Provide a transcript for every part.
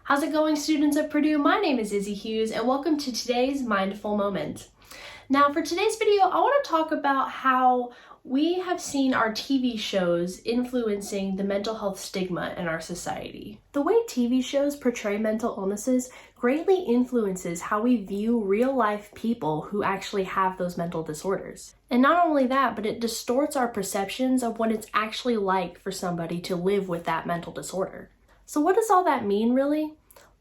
How's it going, students of Purdue? My name is Izzy Hughes, and welcome to today's Mindful Moment. Now, for today's video, I want to talk about how we have seen our TV shows influencing the mental health stigma in our society. The way TV shows portray mental illnesses greatly influences how we view real-life people who actually have those mental disorders. And not only that, but it distorts our perceptions of what it's actually like for somebody to live with that mental disorder. So what does all that mean, really?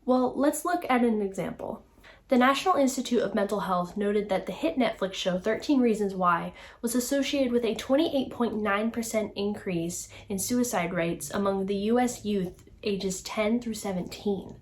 Well, let's look at an example. The National Institute of Mental Health noted that the hit Netflix show 13 Reasons Why was associated with a 28.9% increase in suicide rates among the US youth ages 10 through 17.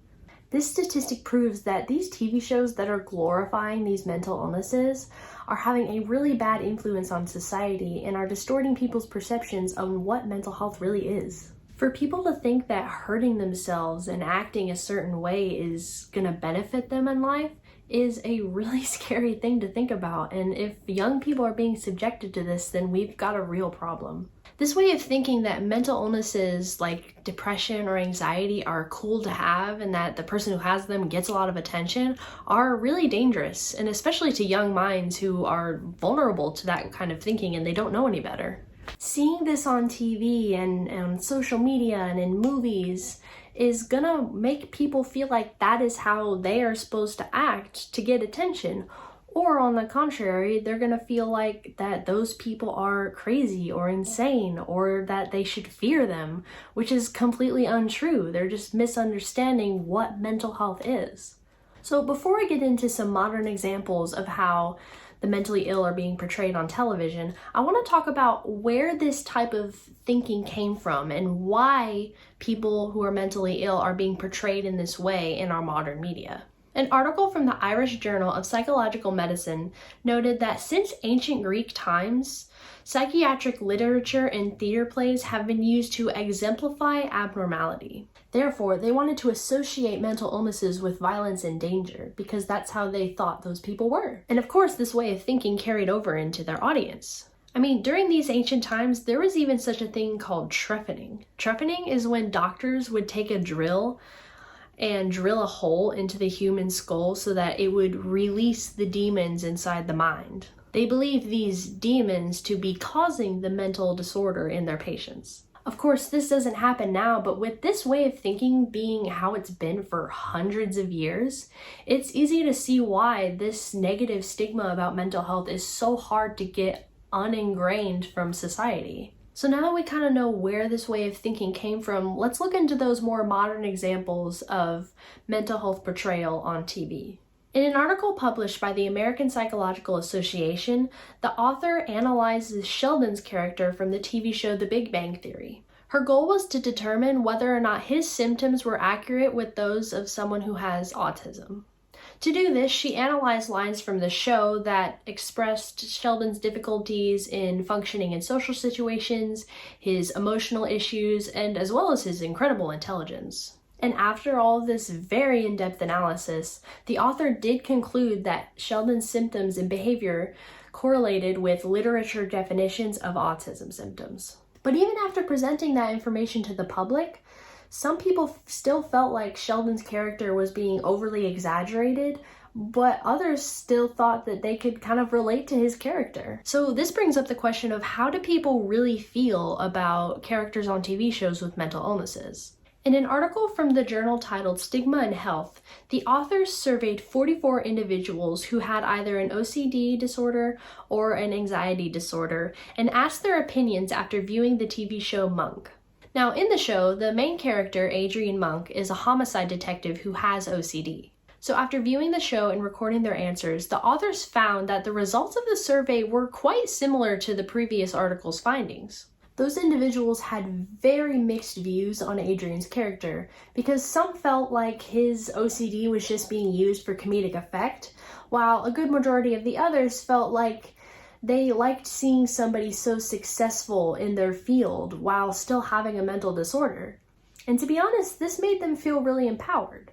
This statistic proves that these TV shows that are glorifying these mental illnesses are having a really bad influence on society and are distorting people's perceptions on what mental health really is. For people to think that hurting themselves and acting a certain way is gonna benefit them in life is a really scary thing to think about. And if young people are being subjected to this, then we've got a real problem. This way of thinking that mental illnesses like depression or anxiety are cool to have and that the person who has them gets a lot of attention are really dangerous, and especially to young minds who are vulnerable to that kind of thinking and they don't know any better. Seeing this on TV and on social media and in movies is gonna make people feel like that is how they are supposed to act to get attention. Or on the contrary, they're gonna feel like that those people are crazy or insane or that they should fear them, which is completely untrue. They're just misunderstanding what mental health is. So before I get into some modern examples of how the mentally ill are being portrayed on television, I want to talk about where this type of thinking came from and why people who are mentally ill are being portrayed in this way in our modern media. An article from the Irish Journal of Psychological Medicine noted that since ancient Greek times, psychiatric literature and theater plays have been used to exemplify abnormality. Therefore, they wanted to associate mental illnesses with violence and danger because that's how they thought those people were. And of course, this way of thinking carried over into their audience. I mean, during these ancient times, there was even such a thing called trephining. Trephining is when doctors would take a drill and drill a hole into the human skull so that it would release the demons inside the mind. They believed these demons to be causing the mental disorder in their patients. Of course, this doesn't happen now, but with this way of thinking being how it's been for hundreds of years, it's easy to see why this negative stigma about mental health is so hard to get uningrained from society. So now that we kind of know where this way of thinking came from, let's look into those more modern examples of mental health portrayal on TV. In an article published by the American Psychological Association, the author analyzes Sheldon's character from the TV show The Big Bang Theory. Her goal was to determine whether or not his symptoms were accurate with those of someone who has autism. To do this, she analyzed lines from the show that expressed Sheldon's difficulties in functioning in social situations, his emotional issues, and as well as his incredible intelligence. And after all of this very in-depth analysis, the author did conclude that Sheldon's symptoms and behavior correlated with literature definitions of autism symptoms. But even after presenting that information to the public, some people still felt like Sheldon's character was being overly exaggerated, but others still thought that they could kind of relate to his character. So this brings up the question of how do people really feel about characters on TV shows with mental illnesses? In an article from the journal titled Stigma and Health, the authors surveyed 44 individuals who had either an OCD disorder or an anxiety disorder and asked their opinions after viewing the TV show Monk. Now, in the show, the main character, Adrian Monk, is a homicide detective who has OCD. So after viewing the show and recording their answers, the authors found that the results of the survey were quite similar to the previous article's findings. Those individuals had very mixed views on Adrian's character because some felt like his OCD was just being used for comedic effect, while a good majority of the others felt like they liked seeing somebody so successful in their field while still having a mental disorder. And to be honest, this made them feel really empowered.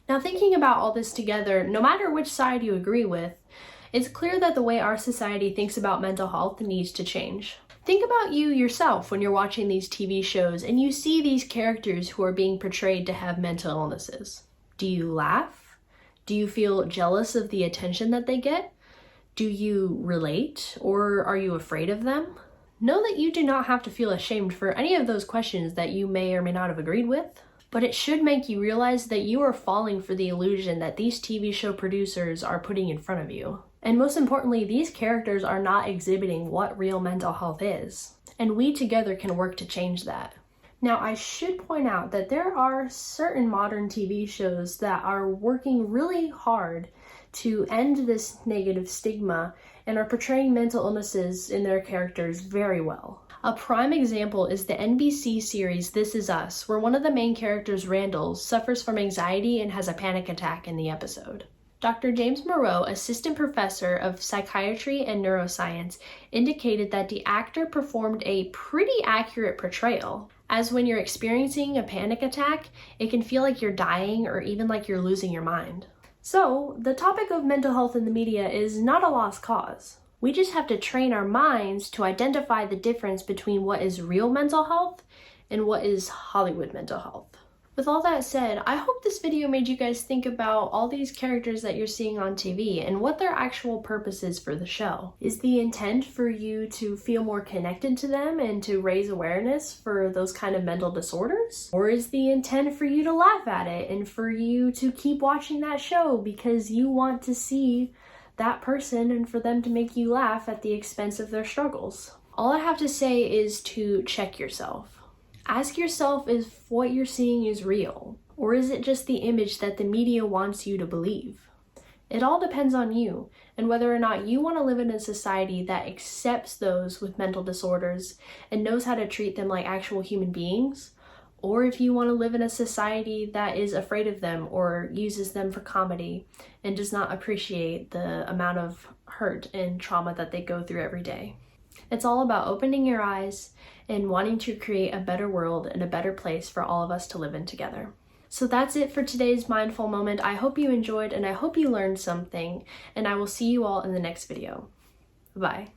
Now, thinking about all this together, no matter which side you agree with, it's clear that the way our society thinks about mental health needs to change. Think about you yourself when you're watching these TV shows and you see these characters who are being portrayed to have mental illnesses. Do you laugh? Do you feel jealous of the attention that they get? Do you relate, or are you afraid of them? Know that you do not have to feel ashamed for any of those questions that you may or may not have agreed with, but it should make you realize that you are falling for the illusion that these TV show producers are putting in front of you. And most importantly, these characters are not exhibiting what real mental health is. And we together can work to change that. Now, I should point out that there are certain modern TV shows that are working really hard to end this negative stigma and are portraying mental illnesses in their characters very well. A prime example is the NBC series This Is Us, where one of the main characters, Randall, suffers from anxiety and has a panic attack in the episode. Dr. James Moreau, assistant professor of psychiatry and neuroscience, indicated that the actor performed a pretty accurate portrayal, as when you're experiencing a panic attack, it can feel like you're dying or even like you're losing your mind. So, the topic of mental health in the media is not a lost cause. We just have to train our minds to identify the difference between what is real mental health and what is Hollywood mental health. With all that said, I hope this video made you guys think about all these characters that you're seeing on TV and what their actual purpose is for the show. Is the intent for you to feel more connected to them and to raise awareness for those kind of mental disorders? Or is the intent for you to laugh at it and for you to keep watching that show because you want to see that person and for them to make you laugh at the expense of their struggles? All I have to say is to check yourself. Ask yourself if what you're seeing is real, or is it just the image that the media wants you to believe? It all depends on you, and whether or not you want to live in a society that accepts those with mental disorders and knows how to treat them like actual human beings, or if you want to live in a society that is afraid of them or uses them for comedy and does not appreciate the amount of hurt and trauma that they go through every day. It's all about opening your eyes and wanting to create a better world and a better place for all of us to live in together. So that's it for today's mindful moment. I hope you enjoyed and I hope you learned something, and I will see you all in the next video. Bye.